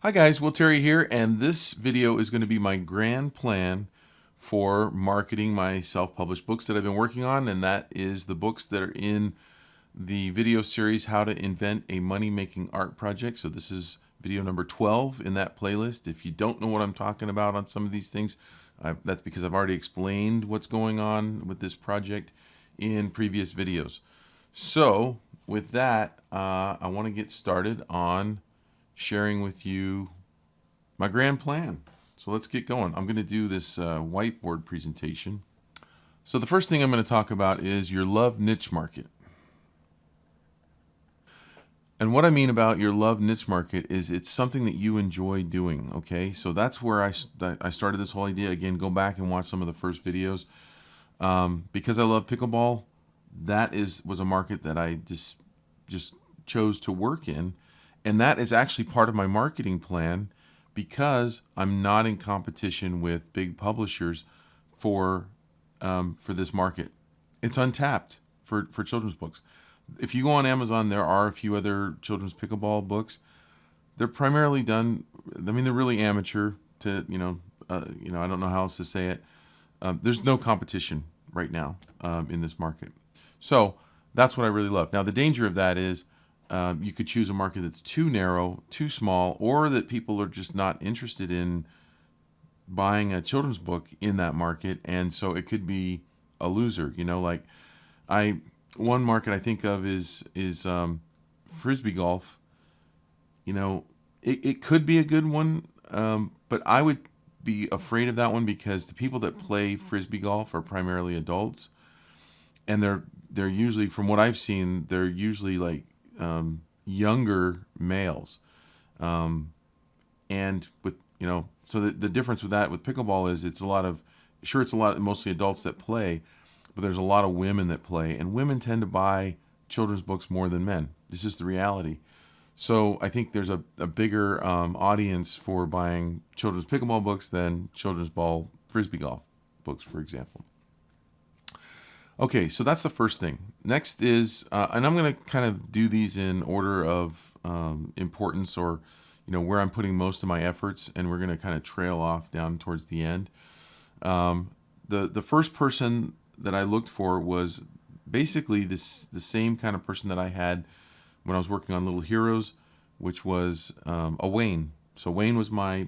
Hi guys, Will Terry here, and this video is going to be my grand plan for marketing my self-published books that I've been working on, and that is the books that are in the video series How to Invent a Money-Making Art Project. So this is video number 12 in that playlist. If you don't know what I'm talking about on some of these things, that's because I've already explained what's going on with this project in previous videos. So with that, I want to get started on sharing with you my grand plan. So let's get going. I'm going to do this whiteboard presentation. So the first thing I'm going to talk about is your love niche market. And what I mean about your love niche market is it's something that you enjoy doing, okay? So that's where I started this whole idea. Again, go back and watch some of the first videos. Because I love pickleball, that was a market that I just chose to work in. And that is actually part of my marketing plan because I'm not in competition with big publishers for this market. It's untapped for children's books. If you go on Amazon, there are a few other children's pickleball books. They're primarily done, I mean, they're really amateur to, I don't know how else to say it. There's no competition right now in this market. So that's what I really love. Now, the danger of that is you could choose a market that's too narrow, too small, or that people are just not interested in buying a children's book in that market, and so it could be a loser. Like one market I think of is frisbee golf. It could be a good one, but I would be afraid of that one because the people that play frisbee golf are primarily adults, and they're usually, from what I've seen, they're usually like younger males, and with so the difference with that with pickleball is it's a lot mostly adults that play, but there's a lot of women that play, and women tend to buy children's books more than men. It's just the reality. So I think there's a bigger audience for buying children's pickleball books than children's frisbee golf books, for example. Okay, so that's the first thing. Next is, and I'm going to kind of do these in order of importance, or where I'm putting most of my efforts, and we're going to kind of trail off down towards the end. The first person that I looked for was basically the same kind of person that I had when I was working on Little Heroes, which was a Wayne. So Wayne was my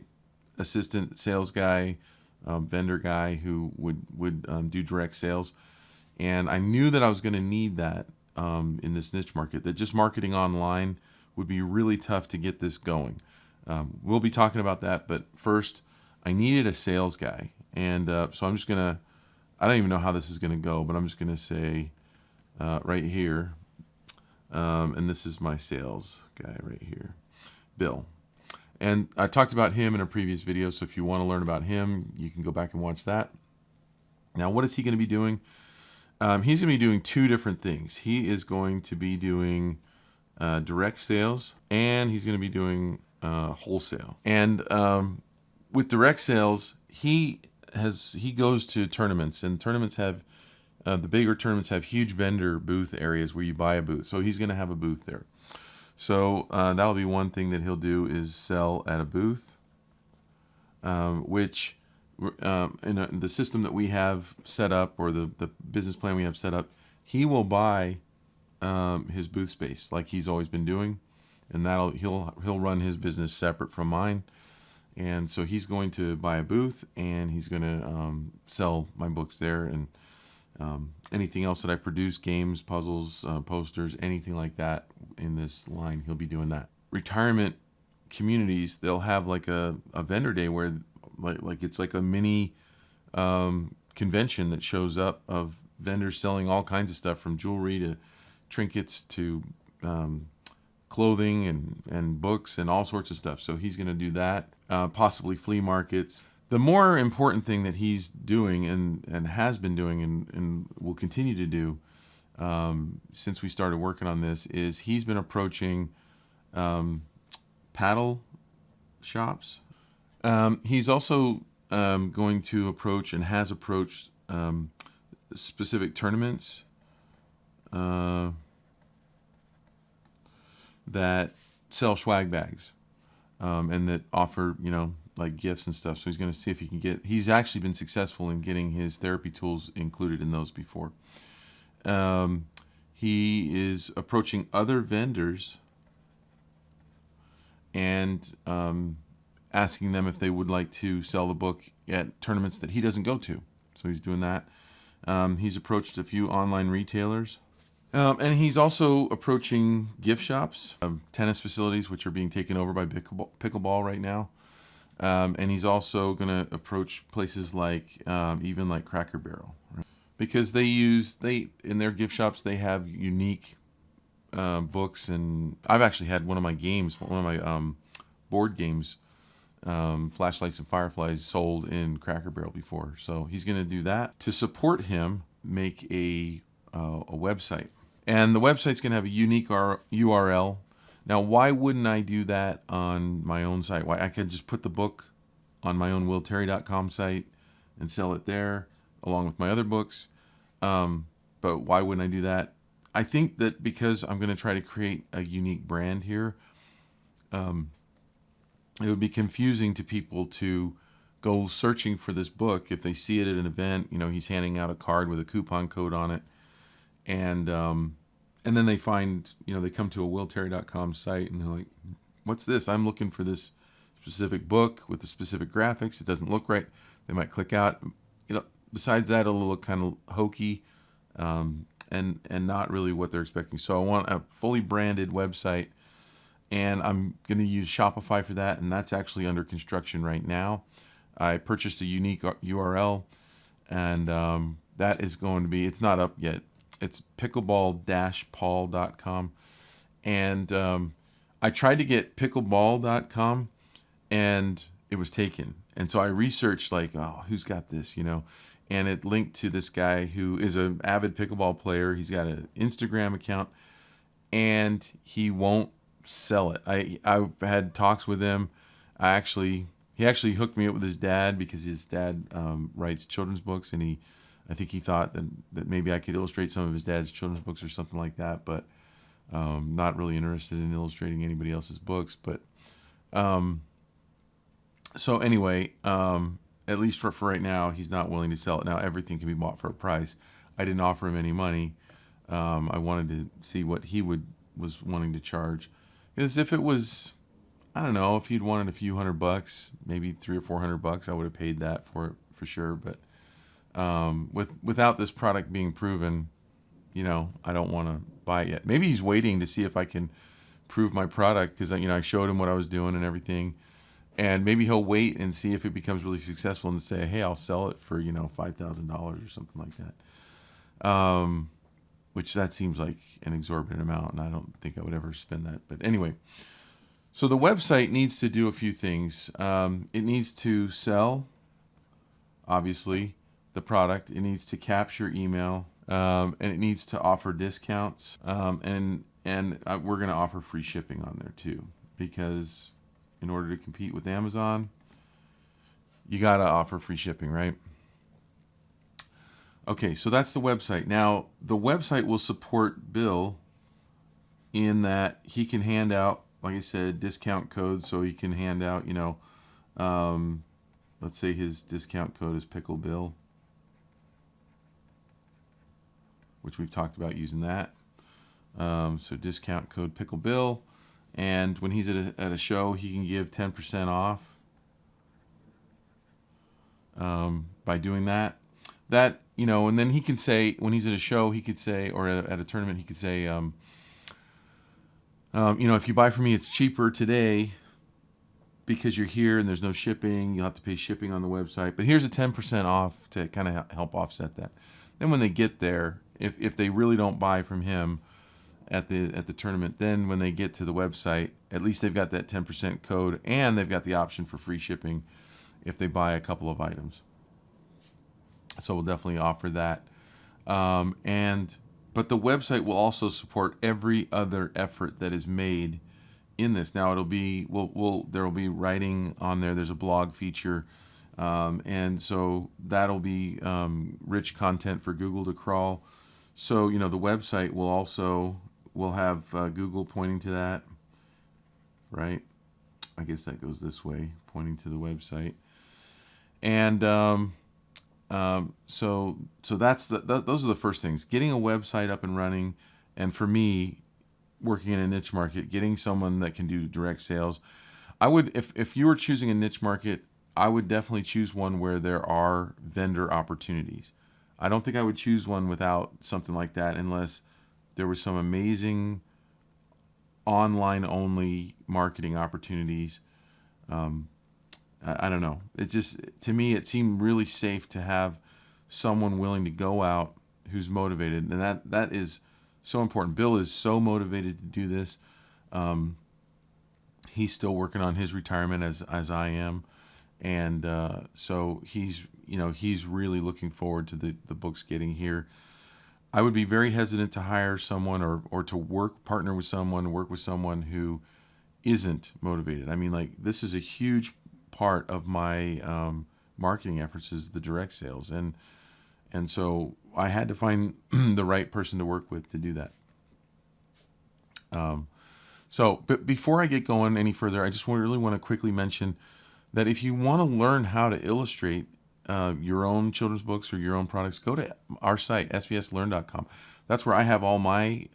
assistant sales guy, vendor guy who would do direct sales. And I knew that I was going to need that in this niche market, that just marketing online would be really tough to get this going. We'll be talking about that, but first, I needed a sales guy. And so I'm just going to, I don't even know how this is going to go, but I'm just going to say right here, and this is my sales guy right here, Bill. And I talked about him in a previous video, so if you want to learn about him, you can go back and watch that. Now, what is he going to be doing? He's going to be doing two different things. He is going to be doing direct sales, and he's going to be doing wholesale. And with direct sales, he goes to tournaments, and tournaments have the bigger tournaments have huge vendor booth areas where you buy a booth. So he's going to have a booth there. So that'll be one thing that he'll do, is sell at a booth, which in the system that we have set up, or the business plan we have set up, he will buy his booth space like he's always been doing, and he'll run his business separate from mine. And so he's going to buy a booth, and he's going to sell my books there, and anything else that I produce, games, puzzles, posters, anything like that in this line, he'll be doing that. Retirement communities, they'll have like a vendor day where like it's like a mini convention that shows up of vendors selling all kinds of stuff, from jewelry to trinkets to clothing and books and all sorts of stuff. So he's going to do that, possibly flea markets. The more important thing that he's doing and has been doing and will continue to do since we started working on this is he's been approaching paddle shops. He's also going to approach, and has approached, specific tournaments that sell swag bags. and that offer, like gifts and stuff. So he's going to see if he can get. He's actually been successful in getting his therapy tools included in those before. He is approaching other vendors and asking them if they would like to sell the book at tournaments that he doesn't go to. So he's doing that. He's approached a few online retailers. And he's also approaching gift shops, tennis facilities, which are being taken over by Pickleball right now. And he's also going to approach places like, even like Cracker Barrel, right? Because in their gift shops, they have unique books. And I've actually had one of my board games, Flashlights and Fireflies, sold in Cracker Barrel before. So he's going to do that. To support him, make a website. And the website's going to have a unique URL. Now, why wouldn't I do that on my own site? Why I could just put the book on my own willterry.com site and sell it there along with my other books. But why wouldn't I do that? I think that because I'm going to try to create a unique brand here, it would be confusing to people to go searching for this book if they see it at an event. He's handing out a card with a coupon code on it, and then they find, they come to a willterry.com site and they're like, "What's this? I'm looking for this specific book with the specific graphics. It doesn't look right." They might click out. Besides that, it'll look kind of hokey, and not really what they're expecting. So I want a fully branded website. And I'm going to use Shopify for that, and that's actually under construction right now. I purchased a unique URL, and that is going to be, it's not up yet. It's pickleball-paul.com. And I tried to get pickleball.com, and it was taken. And so I researched, like, who's got this, And it linked to this guy who is an avid pickleball player. He's got an Instagram account, and he won't sell it. I've had talks with him. He actually hooked me up with his dad because his dad writes children's books, and I think he thought that maybe I could illustrate some of his dad's children's books or something like that. But not really interested in illustrating anybody else's books. But so anyway, at least for right now, he's not willing to sell it. Now everything can be bought for a price. I didn't offer him any money. I wanted to see what he was wanting to charge. Because if it was, I don't know, if he'd wanted a few $100, maybe $300 or $400, I would have paid that for it for sure. But without this product being proven, I don't want to buy it yet. Maybe he's waiting to see if I can prove my product because I showed him what I was doing and everything, and maybe he'll wait and see if it becomes really successful and say, "Hey, I'll sell it for $5,000 or something like that." Which that seems like an exorbitant amount, and I don't think I would ever spend that. But anyway, so the website needs to do a few things. It needs to sell, obviously, the product. It needs to capture email, and it needs to offer discounts. And we're going to offer free shipping on there too, because in order to compete with Amazon, you got to offer free shipping, right? Okay, so that's the website. Now, the website will support Bill in that he can hand out, like I said, discount codes. So he can hand out, let's say his discount code is Pickle Bill, which we've talked about using that. So discount code Pickle Bill. And when he's at a show, he can give 10% off by doing that. And then he can say, when he's at a show, he could say, or at a tournament, he could say, if you buy from me, it's cheaper today because you're here and there's no shipping. You'll have to pay shipping on the website. But here's a 10% off to kind of help offset that. Then when they get there, if they really don't buy from him at the tournament, then when they get to the website, at least they've got that 10% code, and they've got the option for free shipping if they buy a couple of items. So we'll definitely offer that. But the website will also support every other effort that is made in this. Now it'll be there will be writing on there. There's a blog feature, and so that'll be rich content for Google to crawl. So the website will have Google pointing to that, right? I guess that goes this way, pointing to the website. And so those are the first things. Getting a website up and running, and for me, working in a niche market, getting someone that can do direct sales. I would, if you were choosing a niche market, I would definitely choose one where there are vendor opportunities. I don't think I would choose one without something like that unless there was some amazing online only marketing opportunities. I don't know. It just, to me, it seemed really safe to have someone willing to go out who's motivated, and that is so important. Bill is so motivated to do this. He's still working on his retirement as I am, and so he's really looking forward to the books getting here. I would be very hesitant to hire someone or to work with someone who isn't motivated. I mean, like, this is a huge part of my marketing efforts is the direct sales, and so I had to find the right person to work with to do that. But before I get going any further, I just really want to quickly mention that if you want to learn how to illustrate your own children's books or your own products, go to our site, svslearn.com. That's where I have all my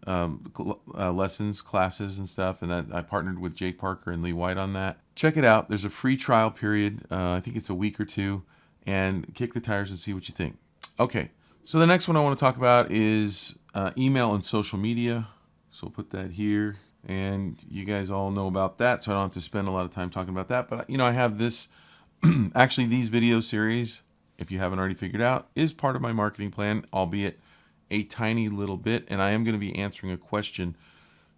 lessons, classes, and stuff, and that I partnered with Jake Parker and Lee White on that. Check it out. There's a free trial period. I think it's a week or two, and kick the tires and see what you think. Okay, so the next one I want to talk about is email and social media. So we'll put that here, and you guys all know about that, so I don't have to spend a lot of time talking about that. But I have this, actually these video series, if you haven't already figured out, is part of my marketing plan, albeit a tiny little bit, and I am going to be answering a question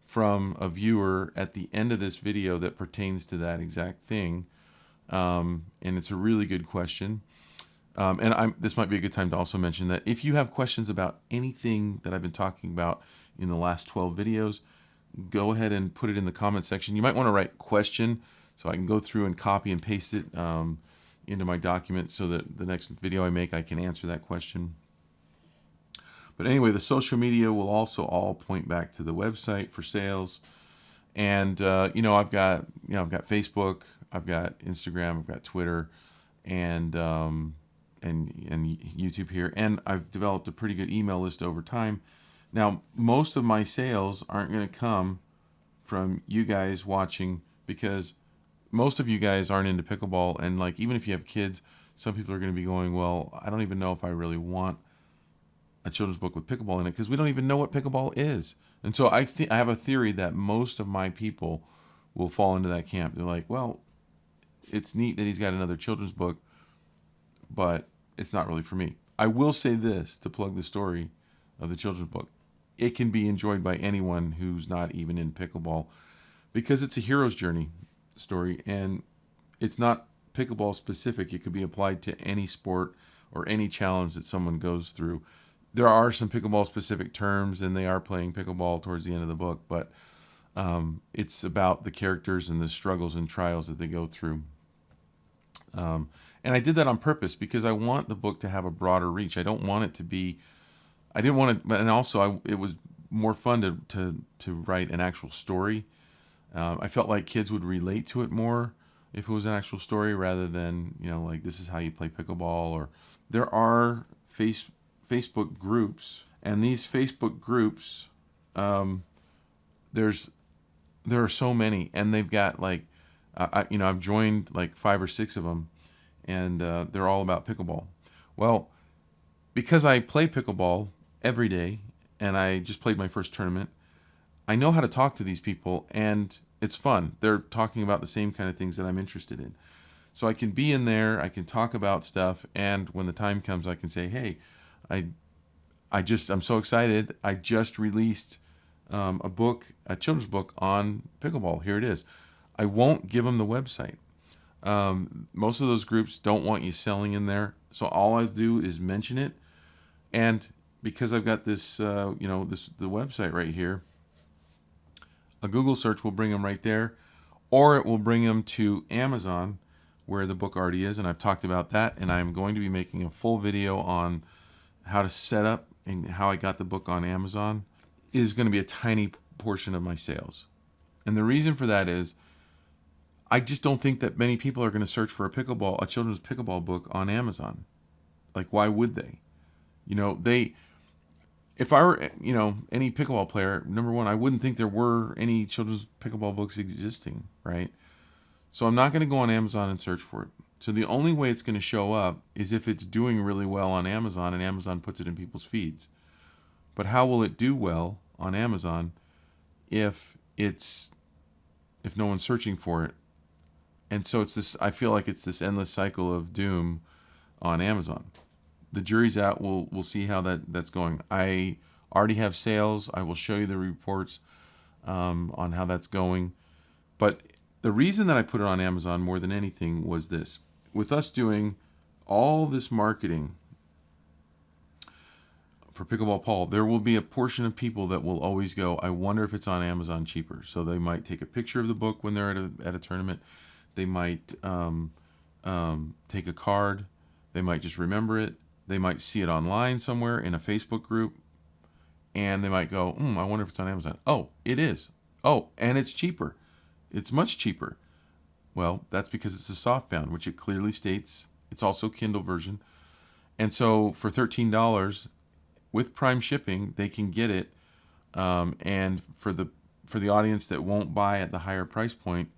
from a viewer at the end of this video that pertains to that exact thing, and it's a really good question. This might be a good time to also mention that if you have questions about anything that I've been talking about in the last 12 videos, go ahead and put it in the comment section. You might want to write question so I can go through and copy and paste it into my document so that the next video I make, I can answer that question. But anyway, the social media will also all point back to the website for sales. And I've got Facebook, I've got Instagram, I've got Twitter, and YouTube here, and I've developed a pretty good email list over time. Now, most of my sales aren't going to come from you guys watching, because most of you guys aren't into pickleball, and like, even if you have kids, some people are going to be going, well, I don't even know if I really want a children's book with pickleball in it, because we don't even know what pickleball is. And so I have a theory that most of my people will fall into that camp. They're like, well, it's neat that he's got another children's book, but it's not really for me. I will say this to plug the story of the children's book. It can be enjoyed by anyone who's not even in pickleball, because it's a hero's journey story, and it's not pickleball specific. It could be applied to any sport or any challenge that someone goes through. There are some pickleball specific terms, and they are playing pickleball towards the end of the book, but it's about the characters and the struggles and trials that they go through. And I did that on purpose because I want the book to have a broader reach. I don't want it to be, I didn't want it, and also it was more fun to write an actual story. I felt like kids would relate to it more if it was an actual story rather than, like, this is how you play pickleball. Or there are Facebook groups, and these Facebook groups, there are so many, and they've got like, I've joined like 5 or 6 of them, and they're all about pickleball. Well, because I play pickleball every day, and I just played my first tournament, I know how to talk to these people, and it's fun. They're talking about the same kind of things that I'm interested in. So I can be in there, I can talk about stuff, and when the time comes, I can say, hey, I'm so excited. I just released a children's book on pickleball. Here it is. I won't give them the website. Most of those groups don't want you selling in there. So all I do is mention it. And because I've got this, the website right here, a Google search will bring them right there, or it will bring them to Amazon, where the book already is. And I've talked about that. And I'm going to be making a full video on how to set up and how I got the book on Amazon. It is going to be a tiny portion of my sales. And the reason for that is I just don't think that many people are going to search for a children's pickleball book on Amazon. Like, why would they? You know, if I were, any pickleball player, number one, I wouldn't think there were any children's pickleball books existing, right? So I'm not going to go on Amazon and search for it. So the only way it's going to show up is if it's doing really well on Amazon and Amazon puts it in people's feeds. But how will it do well on Amazon if no one's searching for it? And so I feel like it's this endless cycle of doom on Amazon. The jury's out. We'll see how that's going. I already have sales. I will show you the reports on how that's going. But the reason that I put it on Amazon more than anything was this. With us doing all this marketing for Pickleball Paul, there will be a portion of people that will always go, I wonder if it's on Amazon cheaper. So they might take a picture of the book when they're at a tournament. They might take a card. They might just remember it. They might see it online somewhere in a Facebook group. And they might go, I wonder if it's on Amazon. Oh, it is. Oh, and it's cheaper. It's much cheaper. Well, that's because it's a softbound, which it clearly states. It's also Kindle version. And so for $13 with Prime shipping, they can get it. And for the audience that won't buy at the higher price point,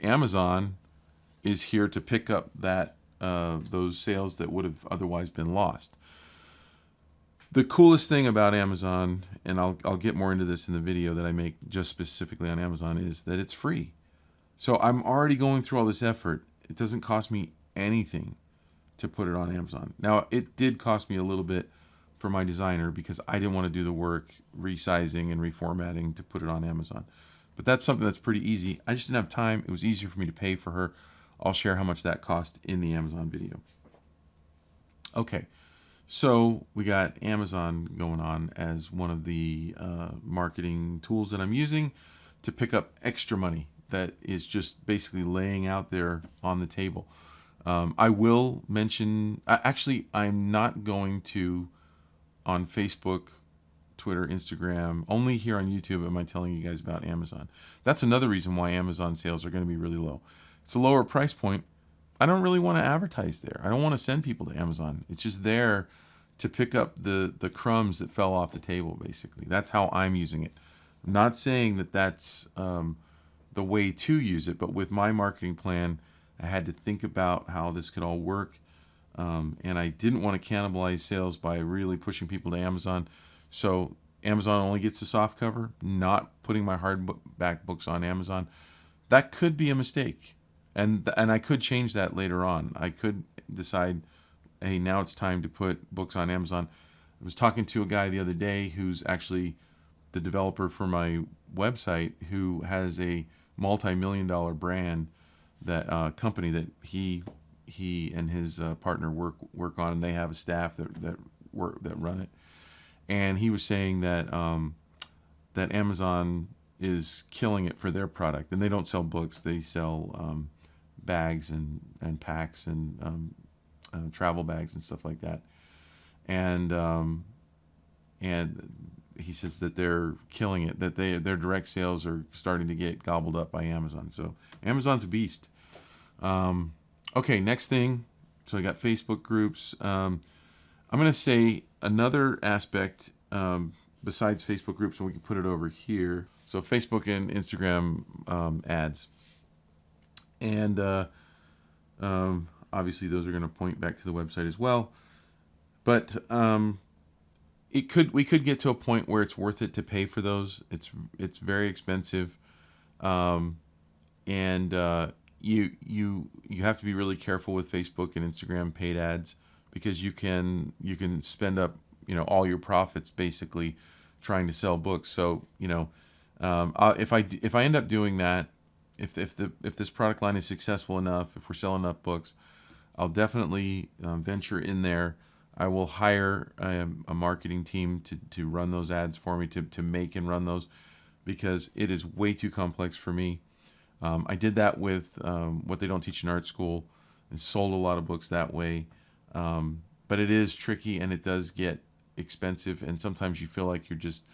Amazon is here to pick up those sales that would have otherwise been lost. The coolest thing about Amazon, and I'll get more into this in the video that I make just specifically on Amazon, is that it's free. So I'm already going through all this effort. It doesn't cost me anything to put it on Amazon. Now, it did cost me a little bit for my designer because I didn't want to do the work resizing and reformatting to put it on Amazon. But that's something that's pretty easy. I just didn't have time. It was easier for me to pay for her. I'll share how much that cost in the Amazon video. Okay, so we got Amazon going on as one of the marketing tools that I'm using to pick up extra money that is just basically laying out there on the table. I will mention, actually, I'm not going to, on Facebook, Twitter, Instagram, only here on YouTube am I telling you guys about Amazon. That's another reason why Amazon sales are going to be really low. It's a lower price point. I don't really want to advertise there. I don't want to send people to Amazon. It's just there to pick up the crumbs that fell off the table, basically. That's how I'm using it. I'm not saying that that's the way to use it, but with my marketing plan, I had to think about how this could all work. And I didn't want to cannibalize sales by really pushing people to Amazon. So Amazon only gets the soft cover, not putting my hardback books on Amazon. That could be a mistake. And I could change that later on. I could decide, hey, now it's time to put books on Amazon. I was talking to a guy the other day who's actually the developer for my website, who has a multi-million-dollar brand, that company that he and his partner work on, and they have a staff that run it. And he was saying that that Amazon is killing it for their product, and they don't sell books; they sell bags and packs and travel bags and stuff like that. And he says that they're killing it, that their direct sales are starting to get gobbled up by Amazon. So Amazon's a beast. Okay, next thing. So I got Facebook groups. I'm going to say another aspect besides Facebook groups, and we can put it over here. So Facebook and Instagram ads. And obviously those are going to point back to the website as well. But we could get to a point where it's worth it to pay for those. It's very expensive. And you have to be really careful with Facebook and Instagram paid ads, because you can spend up all your profits basically trying to sell books. So if I end up doing that, if this product line is successful enough, if we're selling enough books, I'll definitely venture in there. I will hire a marketing team to run those ads for me, to make and run those, because it is way too complex for me. I did that with What They Don't Teach in Art School and sold a lot of books that way. But it is tricky, and it does get expensive, and sometimes you feel like you're just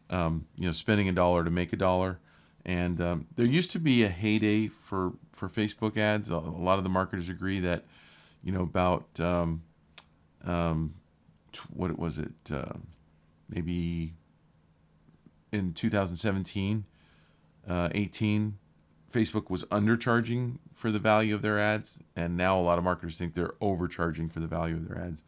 spending $1 to make $1. And there used to be a heyday for Facebook ads. A lot of the marketers agree that, about what was it? Maybe in 2017, 18, Facebook was undercharging for the value of their ads, and now a lot of marketers think they're overcharging for the value of their ads.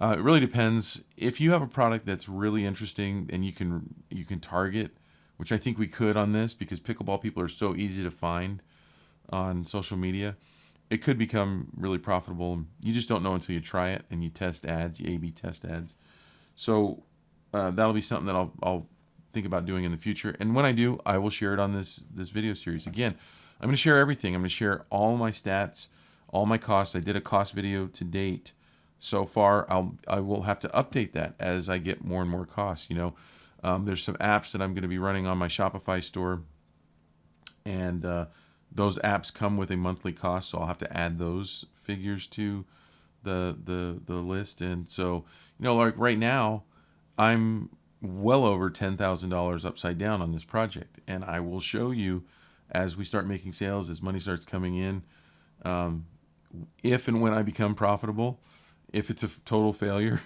It really depends. If you have a product that's really interesting and you can target, which I think we could on this because pickleball people are so easy to find on social media, it could become really profitable. You just don't know until you try it and you test ads, you A/B test ads. So that'll be something that I'll think about doing in the future. And when I do, I will share it on this video series. Again, I'm going to share everything. I'm going to share all my stats, all my costs. I did a cost video to date. So far, I will have to update that as I get more and more costs. There's some apps that I'm going to be running on my Shopify store, and those apps come with a monthly cost, so I'll have to add those figures to the list. And so, like right now, I'm well over $10,000 upside down on this project, and I will show you as we start making sales, as money starts coming in, if and when I become profitable. If it's a total failure,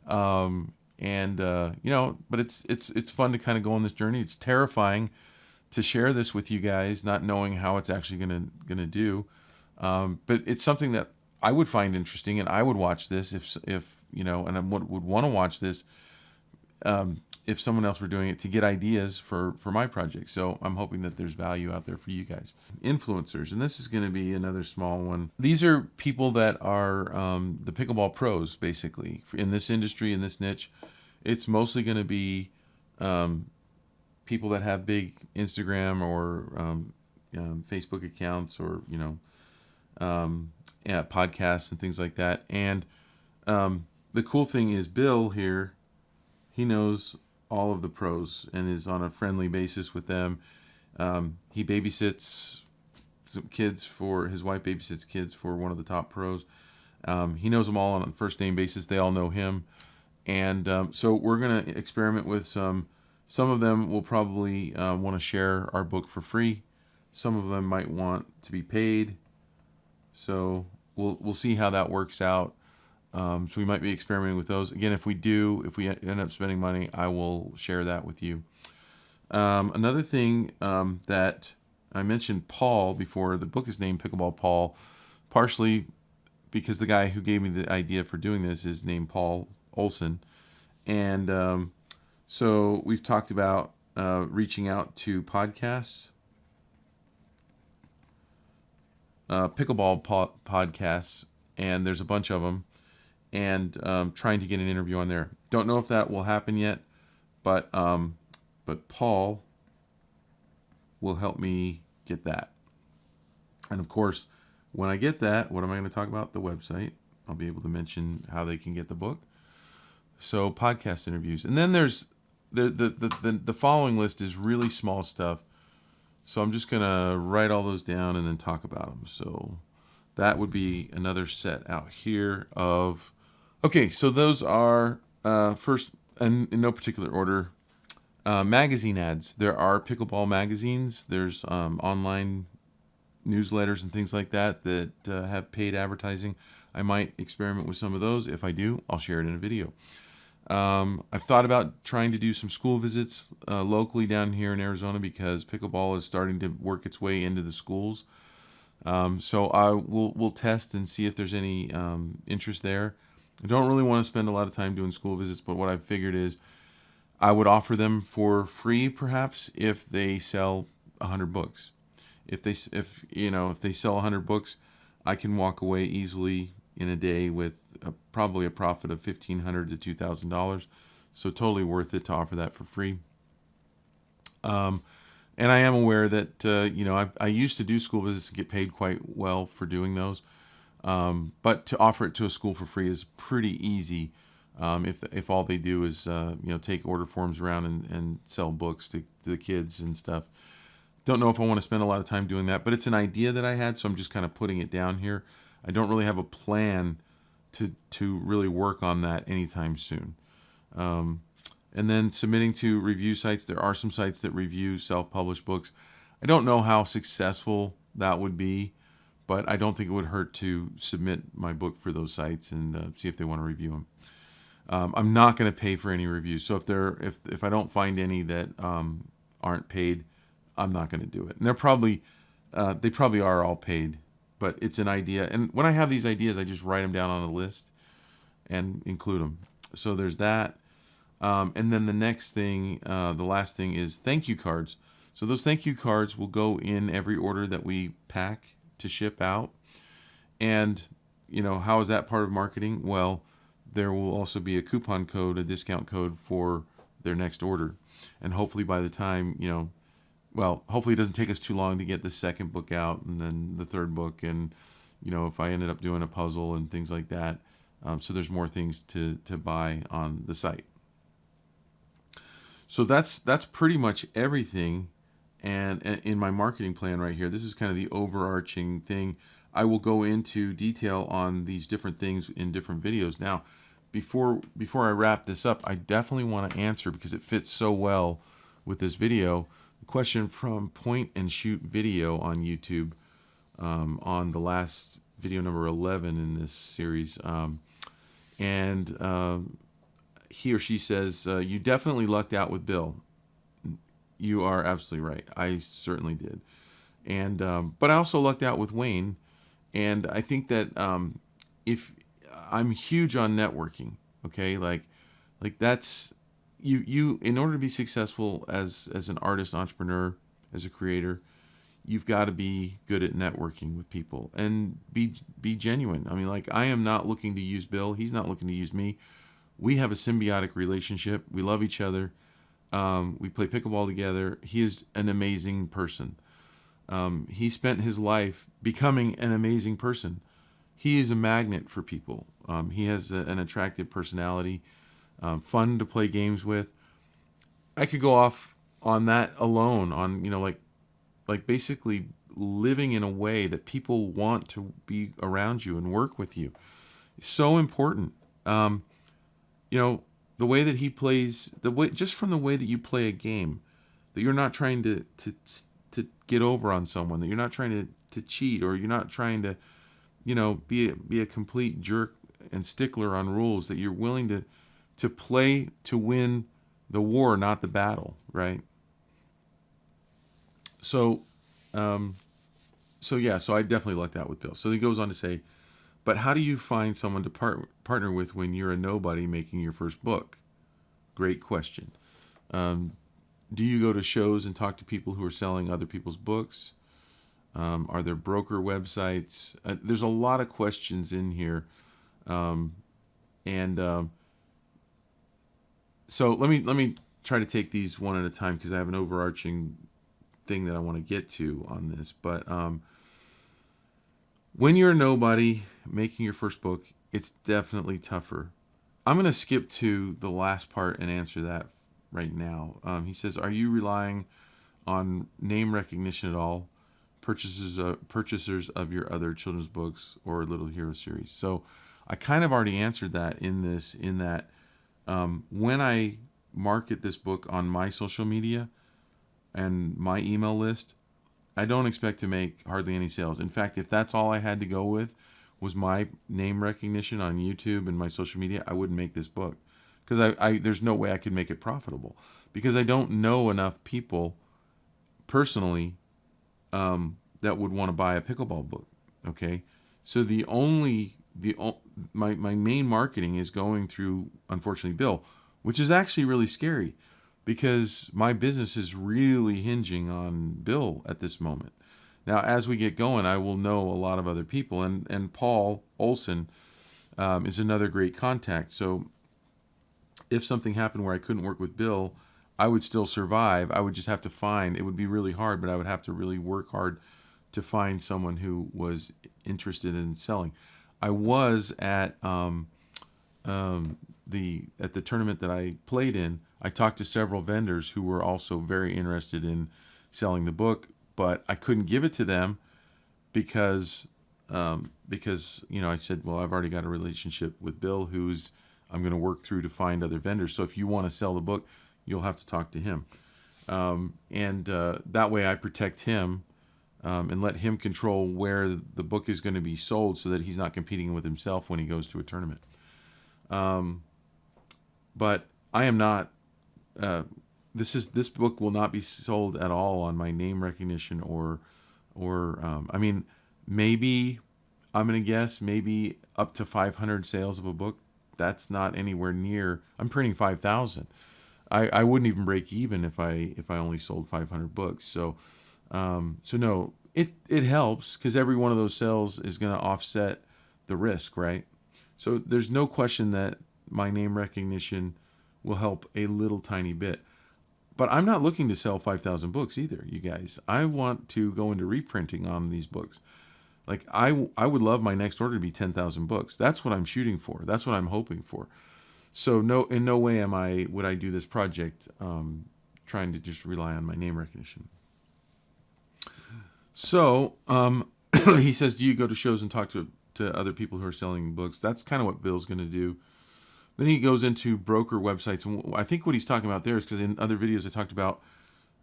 but it's fun to kind of go on this journey. It's terrifying to share this with you guys, not knowing how it's actually gonna do. But it's something that I would find interesting, and I would watch this if and I would want to watch this if someone else were doing it to get ideas for my project. So I'm hoping that there's value out there for you guys. Influencers, and this is going to be another small one. These are people that are the pickleball pros, basically, in this industry, in this niche. It's mostly going to be people that have big Instagram or Facebook accounts, or podcasts and things like that. And the cool thing is Bill here, he knows all of the pros and is on a friendly basis with them. He babysits some kids for his wife, babysits kids for one of the top pros. He knows them all on a first name basis. They all know him. And so we're going to experiment with some of them will probably want to share our book for free. Some of them might want to be paid. So we'll see how that works out. So we might be experimenting with those. Again, if we end up spending money, I will share that with you. Another thing that I mentioned Paul before, the book is named Pickleball Paul, partially because the guy who gave me the idea for doing this is named Paul Olson. And so we've talked about reaching out to podcasts, pickleball podcasts, and there's a bunch of them, and trying to get an interview on there. Don't know if that will happen yet, but Paul will help me get that. And of course, when I get that, what am I going to talk about? The website. I'll be able to mention how they can get the book. So podcast interviews, and then there's the following list is really small stuff. So I'm just gonna write all those down and then talk about them. So that would be another set out here of. Okay, so those are first, and in no particular order, magazine ads. There are pickleball magazines. There's online newsletters and things like that have paid advertising. I might experiment with some of those. If I do, I'll share it in a video. I've thought about trying to do some school visits locally down here in Arizona because pickleball is starting to work its way into the schools. So we'll test and see if there's any interest there. I don't really want to spend a lot of time doing school visits, but what I've figured is I would offer them for free, perhaps, if they sell 100 books. If they sell 100 books, I can walk away easily in a day with probably a profit of $1,500 to $2,000. So totally worth it to offer that for free. And I am aware that I used to do school visits and get paid quite well for doing those. But to offer it to a school for free is pretty easy. If all they do is take order forms around and sell books to the kids and stuff. Don't know if I want to spend a lot of time doing that, but it's an idea that I had, so I'm just kind of putting it down here. I don't really have a plan to really work on that anytime soon. And then submitting to review sites. There are some sites that review self-published books. I don't know how successful that would be, but I don't think it would hurt to submit my book for those sites and see if they want to review them. I'm not going to pay for any reviews. So if I don't find any that aren't paid, I'm not going to do it. And they probably are all paid, but it's an idea. And when I have these ideas, I just write them down on a list and include them. So there's that. And then the next thing, the last thing is thank you cards. So those thank you cards will go in every order that we pack to ship out. And, how is that part of marketing? Well, there will also be a coupon code, a discount code for their next order. And hopefully by the time, hopefully it doesn't take us too long to get the second book out and then the third book. And, if I ended up doing a puzzle and things like that. So there's more things to buy on the site. So that's pretty much everything. And in my marketing plan right here, this is kind of the overarching thing. I will go into detail on these different things in different videos. Now, before I wrap this up, I definitely want to answer, because it fits so well with this video, the question from Point and Shoot Video on YouTube on the last video, number 11 in this series. He or she says, you definitely lucked out with Bill. You are absolutely right. I certainly did. But I also lucked out with Wayne. And I think that if I'm huge on networking, okay, like that's you in order to be successful as an artist, entrepreneur, as a creator, you've got to be good at networking with people and be genuine. I mean, like, I am not looking to use Bill. He's not looking to use me. We have a symbiotic relationship. We love each other. We play pickleball together. He is an amazing person. He spent his life becoming an amazing person. He is a magnet for people. He has an attractive personality, fun to play games with. I could go off on that alone, on, like basically living in a way that people want to be around you and work with you. It's so important. The way that he plays, just from the way that you play a game, that you're not trying to get over on someone, that you're not trying to cheat, or you're not trying to, be a complete jerk and stickler on rules, that you're willing to play to win the war, not the battle, right? So I definitely lucked out with Bill. So he goes on to say, but how do you find someone to partner with when you're a nobody making your first book? Great question. Do you go to shows and talk to people who are selling other people's books? Are there broker websites? There's a lot of questions in here. So let me try to take these one at a time, because I have an overarching thing that I want to get to on this. But when you're a nobody making your first book, it's definitely tougher. I'm going to skip to the last part and answer that right now. He says, are you relying on name recognition at all? Purchasers of your other children's books or Little Hero series? So I kind of already answered that in that when I market this book on my social media and my email list, I don't expect to make hardly any sales. In fact, if that's all I had to go with was my name recognition on YouTube and my social media, I wouldn't make this book, because there's no way I could make it profitable, because I don't know enough people personally that would want to buy a pickleball book. Okay, so my main marketing is going through, unfortunately, Bill, which is actually really scary, because my business is really hinging on Bill at this moment. Now, as we get going, I will know a lot of other people, and Paul Olson is another great contact. So if something happened where I couldn't work with Bill, I would still survive. I would just have to it would be really hard, but I would have to really work hard to find someone who was interested in selling. I was at the tournament that I played in. I talked to several vendors who were also very interested in selling the book, but I couldn't give it to them because I said, well, I've already got a relationship with Bill, who's I'm going to work through to find other vendors. So if you want to sell the book, you'll have to talk to him. And that way I protect him and let him control where the book is going to be sold so that he's not competing with himself when he goes to a tournament. But I am not, this book will not be sold at all on my name recognition or I mean, maybe, I'm going to guess, maybe up to 500 sales of a book. That's not anywhere near, I'm printing 5,000. I wouldn't even break even if I only sold 500 books. So no, it helps because every one of those sales is going to offset the risk, right? So there's no question that my name recognition will help a little tiny bit. But I'm not looking to sell 5,000 books either, you guys. I want to go into reprinting on these books. Like I would love my next order to be 10,000 books. That's what I'm shooting for. That's what I'm hoping for. So in no way would I do this project trying to just rely on my name recognition. So he says, do you go to shows and talk to other people who are selling books? That's kind of what Bill's going to do. Then he goes into broker websites. And I think what he's talking about there is because in other videos I talked about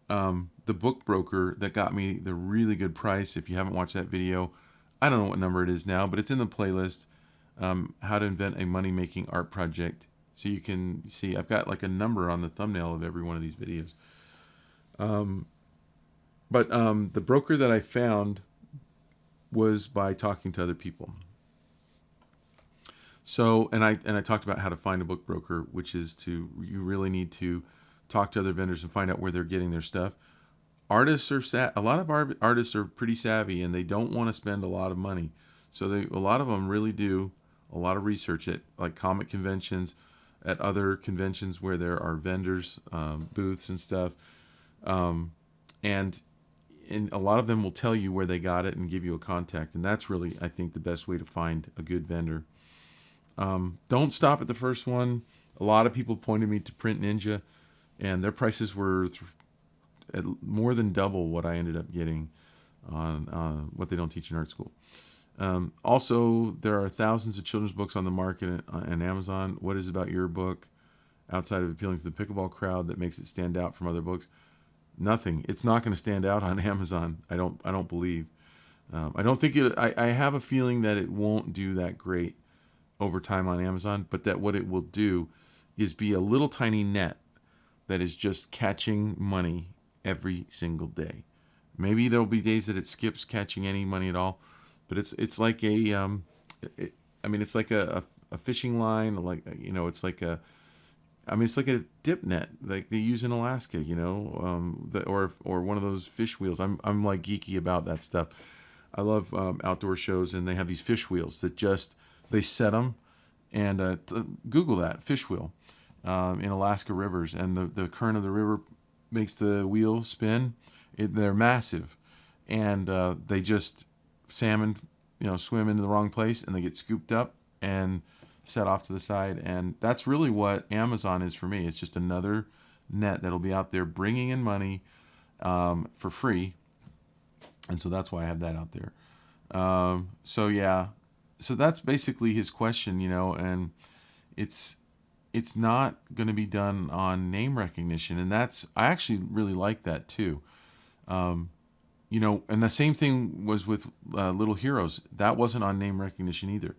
the book broker that got me the really good price. If you haven't watched that video, I don't know what number it is now, but it's in the playlist, How to Invent a Money-Making Art Project. So you can see I've got like a number on the thumbnail of every one of these videos. But the broker that I found was by talking to other people. So, and I talked about how to find a book broker, which is you really need to talk to other vendors and find out where they're getting their stuff. Artists are a lot of artists are pretty savvy and they don't want to spend a lot of money. So a lot of them really do a lot of research at like comic conventions, at other conventions where there are vendors, booths and stuff. And a lot of them will tell you where they got it and give you a contact. And that's really, I think, the best way to find a good vendor. Don't stop at the first one. A lot of people pointed me to Print Ninja, and their prices were at more than double what I ended up getting on what they don't teach in art school. Also, there are thousands of children's books on the market and Amazon. What is about your book, outside of appealing to the pickleball crowd, that makes it stand out from other books? Nothing. It's not going to stand out on Amazon. I don't believe. I don't think it. I have a feeling that it won't do that great over time on Amazon, but that what it will do is be a little tiny net that is just catching money every single day. Maybe there'll be days that it skips catching any money at all, but it's like it's like a fishing line, like it's like it's like a dip net like they use in Alaska, or one of those fish wheels. I'm like geeky about that stuff. I love outdoor shows, and they have these fish wheels that they set them, and Google that, fish wheel, in Alaska rivers, and the current of the river makes the wheel spin. They're massive, and they just salmon, swim into the wrong place, and they get scooped up and set off to the side. And that's really what Amazon is for me. It's just another net that'll be out there bringing in money for free, and so that's why I have that out there. So that's basically his question, and it's not going to be done on name recognition, and I actually really like that too. And the same thing was with Little Heroes. That wasn't on name recognition either.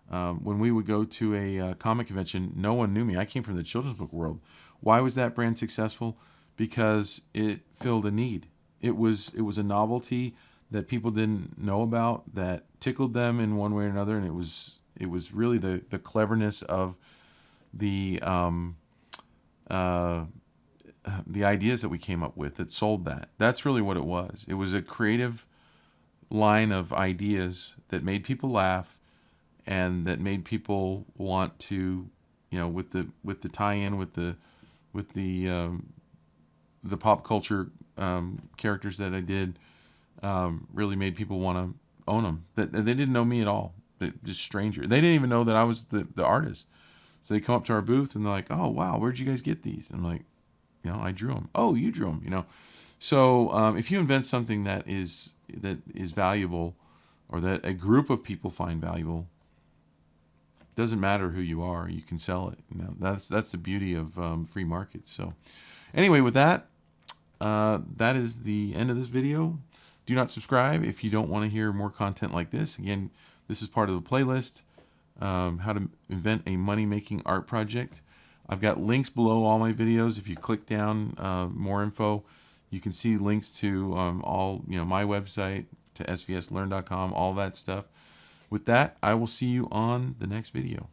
When we would go to a comic convention, no one knew me. I came from the children's book world. Why was that brand successful? Because it filled a need. It was a novelty that people didn't know about, that tickled them in one way or another, and it was really the cleverness of the ideas that we came up with that sold that. That's really what it was. It was a creative line of ideas that made people laugh, and that made people want to, with the tie-in with the pop culture characters that I did. Really made people want to own them. That they didn't know me at all. Just stranger. They didn't even know that I was the artist. So they come up to our booth and they're like, "Oh wow, where'd you guys get these?" I'm like, I drew them. Oh, you drew them. So if you invent something that is valuable, or that a group of people find valuable, doesn't matter who you are, you can sell it. That's the beauty of free markets. So anyway, with that, that is the end of this video. Do not subscribe if you don't want to hear more content like this. Again, this is part of the playlist, how to invent a money-making art project. I've got links below all my videos. If you click down, more info, you can see links to all, my website, to svslearn.com, all that stuff. With that, I will see you on the next video.